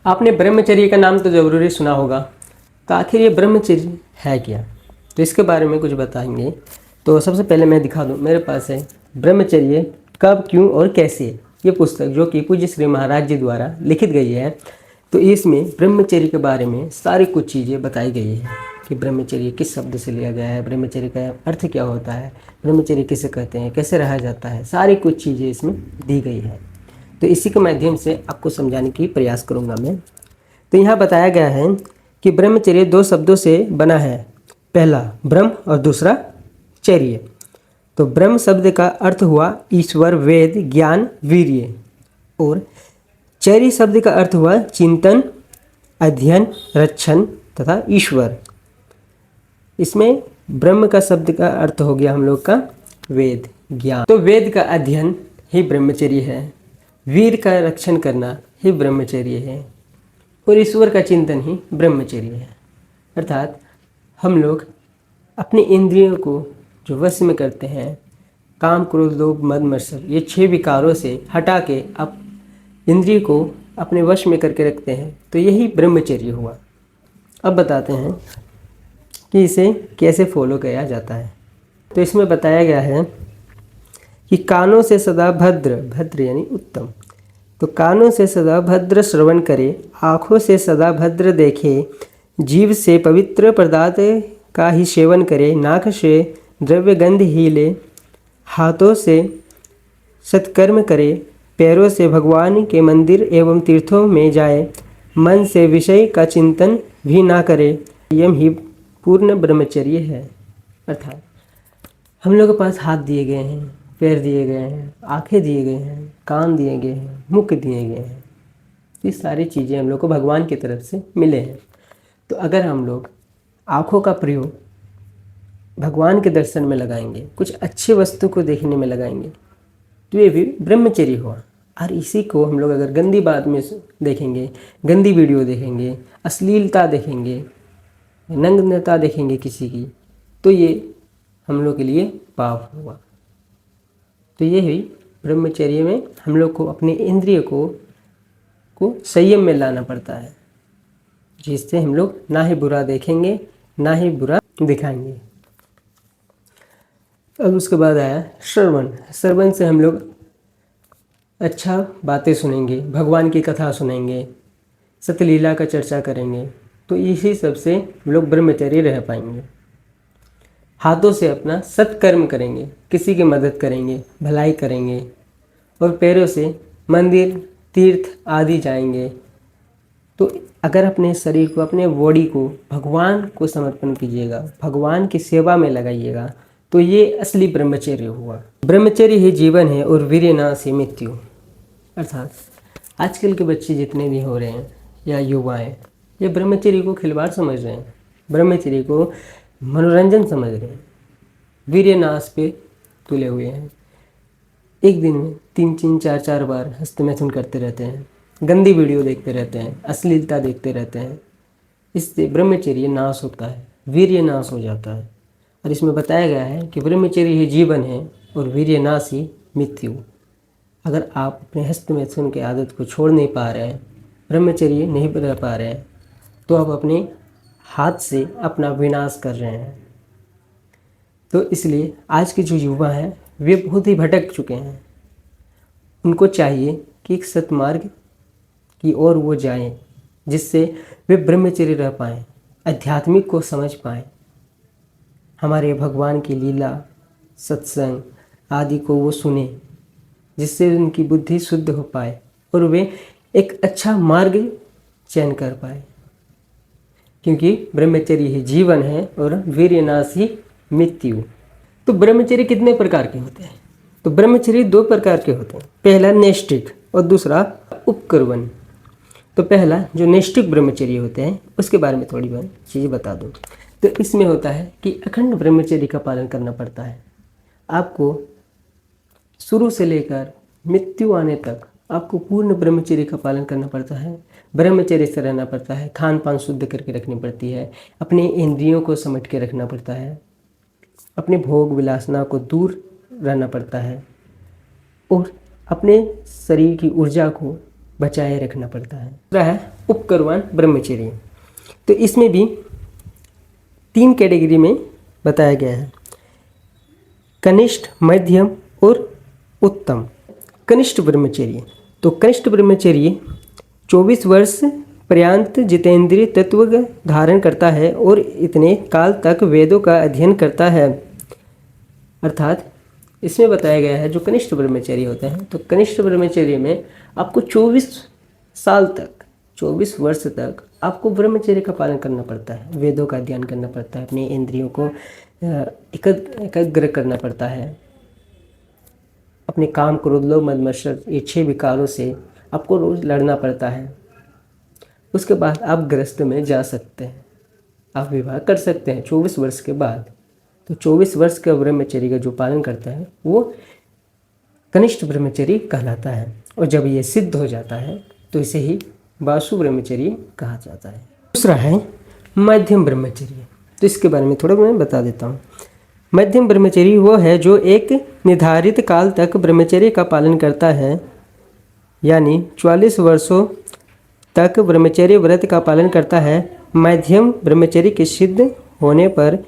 आपने ब्रह्मचर्य का नाम तो ज़रूर ही सुना होगा। तो आखिर ये ब्रह्मचर्य है क्या, तो इसके बारे में कुछ बताएंगे। तो सबसे पहले मैं दिखा दूँ, मेरे पास है ब्रह्मचर्य कब, क्यों और कैसे, ये पुस्तक जो कि पूज्य श्री महाराज जी द्वारा लिखित गई है। तो इसमें ब्रह्मचर्य के बारे में सारी कुछ चीज़ें बताई गई है कि ब्रह्मचर्य किस शब्द से लिया गया है, ब्रह्मचर्य का अर्थ क्या होता है, ब्रह्मचर्य किसे कहते हैं, कैसे रहा जाता है, सारी कुछ चीज़ें इसमें दी गई है। तो इसी के माध्यम से आपको समझाने की प्रयास करूंगा मैं। तो यहाँ बताया गया है कि ब्रह्मचर्य दो शब्दों से बना है, पहला ब्रह्म और दूसरा चर्य। तो ब्रह्म शब्द का अर्थ हुआ ईश्वर, वेद, ज्ञान, वीर्य, और चर्य शब्द का अर्थ हुआ चिंतन, अध्ययन, रक्षण तथा ईश्वर। इसमें ब्रह्म का शब्द का अर्थ हो गया हम लोग का वेद, ज्ञान। तो वेद का अध्ययन ही ब्रह्मचर्य है, वीर का रक्षण करना ही ब्रह्मचर्य है, और ईश्वर का चिंतन ही ब्रह्मचर्य है। अर्थात हम लोग अपनी इंद्रियों को जो वश में करते हैं, काम, क्रोध, लोभ, मद, मत्सर, ये 6 विकारों से हटा के आप इंद्रिय को अपने वश में करके रखते हैं, तो यही ब्रह्मचर्य हुआ। अब बताते हैं कि इसे कैसे फॉलो किया जाता है। तो इसमें बताया गया है कि कानों से सदा भद्र, भद्र यानी उत्तम, तो कानों से सदा भद्र श्रवण करे, आँखों से सदा भद्र देखे, जीभ से पवित्र पदार्थ का ही सेवन करे, नाक से द्रव्य गंध ही ले, हाथों से सत्कर्म करे, पैरों से भगवान के मंदिर एवं तीर्थों में जाए, मन से विषय का चिंतन भी ना करे, यम ही पूर्ण ब्रह्मचर्य है। अर्थात हम लोग के पास हाथ दिए गए हैं, पैर दिए गए हैं, आंखें दिए गए हैं, कान दिए गए हैं, मुख दिए गए हैं, ये सारी चीज़ें हम लोग को भगवान की तरफ से मिले हैं। तो अगर हम लोग आँखों का प्रयोग भगवान के दर्शन में लगाएंगे, कुछ अच्छी वस्तु को देखने में लगाएंगे, तो ये भी ब्रह्मचर्य हुआ। और इसी को हम लोग अगर गंदी बात में देखेंगे, गंदी वीडियो देखेंगे, अश्लीलता देखेंगे, नग्नता देखेंगे किसी की, तो ये हम लोग के लिए पाप हुआ। तो ये ही ब्रह्मचर्य में हम लोग को अपने इंद्रिय को संयम में लाना पड़ता है, जिससे हम लोग ना ही बुरा देखेंगे, ना ही बुरा दिखाएंगे। अब उसके बाद आया श्रवण। श्रवण से हम लोग अच्छा बातें सुनेंगे, भगवान की कथा सुनेंगे, सतलीला का चर्चा करेंगे, तो इसी सब से हम लोग ब्रह्मचर्य रह पाएंगे। हाथों से अपना सत्कर्म करेंगे, किसी की मदद करेंगे, भलाई करेंगे, और पैरों से मंदिर, तीर्थ आदि जाएंगे। तो अगर अपने शरीर को, अपने बॉडी को भगवान को समर्पण कीजिएगा, भगवान की सेवा में लगाइएगा, तो ये असली ब्रह्मचर्य हुआ। ब्रह्मचर्य ही जीवन है और वीर्यनाश ही मृत्यु। अर्थात आजकल के बच्चे जितने भी हो रहे हैं या युवा हैं, ये ब्रह्मचर्य को खिलवाड़ समझ रहे हैं, ब्रह्मचर्य को मनोरंजन समझ रहे हैं, वीर्यनाश पे तुले हुए हैं। एक दिन में 3-3, 4-4 बार हस्तमैथुन करते रहते हैं, गंदी वीडियो देखते रहते हैं, अश्लीलता देखते रहते हैं। इससे ब्रह्मचर्य नाश होता है, वीर्य नाश हो जाता है। और इसमें बताया गया है कि ब्रह्मचर्य ही जीवन है और वीर्य नाश ही मृत्यु। अगर आप अपने हस्तमैथुन की आदत को छोड़ नहीं पा रहे हैं, ब्रह्मचर्य नहीं बना पा रहे हैं, तो आप अपने हाथ से अपना विनाश कर रहे हैं। तो इसलिए आज के जो युवा हैं वे बहुत ही भटक चुके हैं। उनको चाहिए कि एक सत्मार्ग की ओर वो जाएं, जिससे वे ब्रह्मचर्य रह पाएँ, आध्यात्मिक को समझ पाएँ, हमारे भगवान की लीला, सत्संग आदि को वो सुने, जिससे उनकी बुद्धि शुद्ध हो पाए और वे एक अच्छा मार्ग चयन कर पाए। क्योंकि ब्रह्मचर्य ही जीवन है और वीर्यनाश ही मृत्यु। तो ब्रह्मचर्य कितने प्रकार के होते हैं? तो ब्रह्मचर्य 2 प्रकार के होते हैं, पहला नैष्ठिक और दूसरा उपक्रमण। तो पहला जो नैष्ठिक ब्रह्मचर्य होते हैं उसके बारे में थोड़ी बहुत चीज़ें बता दूँ। तो इसमें होता है कि अखंड ब्रह्मचर्य का पालन करना पड़ता है। आपको शुरू से लेकर मृत्यु आने तक आपको पूर्ण ब्रह्मचर्य का पालन करना पड़ता है, ब्रह्मचर्य से रहना पड़ता है, खान पान शुद्ध करके रखनी पड़ती है, अपने इंद्रियों को समेट के रखना पड़ता है, अपने भोग विलासना को दूर रहना पड़ता है, और अपने शरीर की ऊर्जा को बचाए रखना पड़ता है। दूसरा है उपकरवान ब्रह्मचर्य। तो इसमें भी 3 कैटेगरी में बताया गया है, कनिष्ठ, मध्यम और उत्तम। कनिष्ठ ब्रह्मचर्य, तो कनिष्ठ ब्रह्मचर्य 24 वर्ष पर्यंत जितेंद्रिय तत्व धारण करता है और इतने काल तक वेदों का अध्ययन करता है। अर्थात इसमें बताया गया है जो कनिष्ठ ब्रह्मचर्य होते हैं, तो कनिष्ठ ब्रह्मचर्य में आपको 24 साल तक, 24 वर्ष तक आपको ब्रह्मचर्य का पालन करना पड़ता है, वेदों का अध्ययन करना पड़ता है, अपने इंद्रियों को एकाग्र करना पड़ता है, अपने काम, क्रोध, लोभ, मद, मत्सर, ये 6 विकारों से आपको रोज लड़ना पड़ता है। उसके बाद आप गृहस्थ में जा सकते हैं, आप विवाह कर सकते हैं 24 वर्ष के बाद। तो 24 वर्ष का ब्रह्मचर्य का जो पालन करता है वो कनिष्ठ ब्रह्मचर्य कहलाता है, और जब ये सिद्ध हो जाता है तो इसे ही वासु ब्रह्मचर्य कहा जाता है। दूसरा है मध्यम ब्रह्मचर्य। तो इसके बारे में थोड़ा मैं बता देता हूँ। मध्यम ब्रह्मचर्य वो है जो एक निर्धारित काल तक ब्रह्मचर्य का पालन करता है, यानी 44 वर्षों तक ब्रह्मचर्य व्रत का पालन करता है। मध्यम ब्रह्मचर्य के सिद्ध होने पर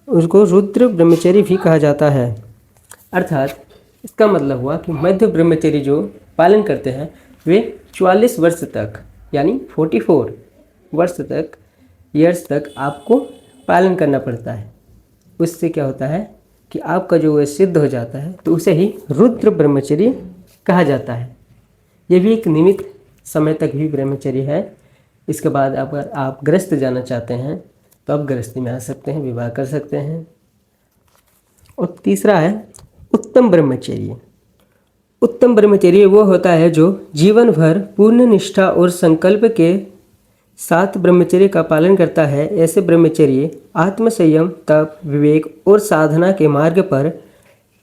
उसको रुद्र ब्रह्मचर्य भी कहा जाता है। अर्थात इसका मतलब हुआ कि मध्य ब्रह्मचर्य जो पालन करते हैं वे 44 वर्ष तक, यानी 44 वर्ष तक, ईयर्स तक आपको पालन करना पड़ता है। उससे क्या होता है कि आपका जो वह सिद्ध हो जाता है तो उसे ही रुद्र ब्रह्मचर्य कहा जाता है। यह भी एक नियमित समय तक भी ब्रह्मचर्य है। इसके बाद अगर आप गृहस्थ जाना चाहते हैं तो आप गृहस्थी में आ सकते हैं, विवाह कर सकते हैं। और तीसरा है उत्तम ब्रह्मचर्य। उत्तम ब्रह्मचर्य वो होता है जो जीवन भर पूर्ण निष्ठा और संकल्प के साथ ब्रह्मचर्य का पालन करता है। ऐसे ब्रह्मचर्य आत्मसंयम, तप, विवेक और साधना के मार्ग पर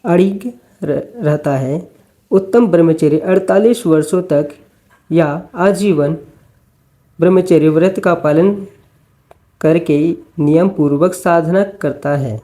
अड़िग रहता है। उत्तम ब्रह्मचर्य 48 वर्षों तक या आजीवन ब्रह्मचर्य व्रत का पालन करके नियम पूर्वक साधना करता है।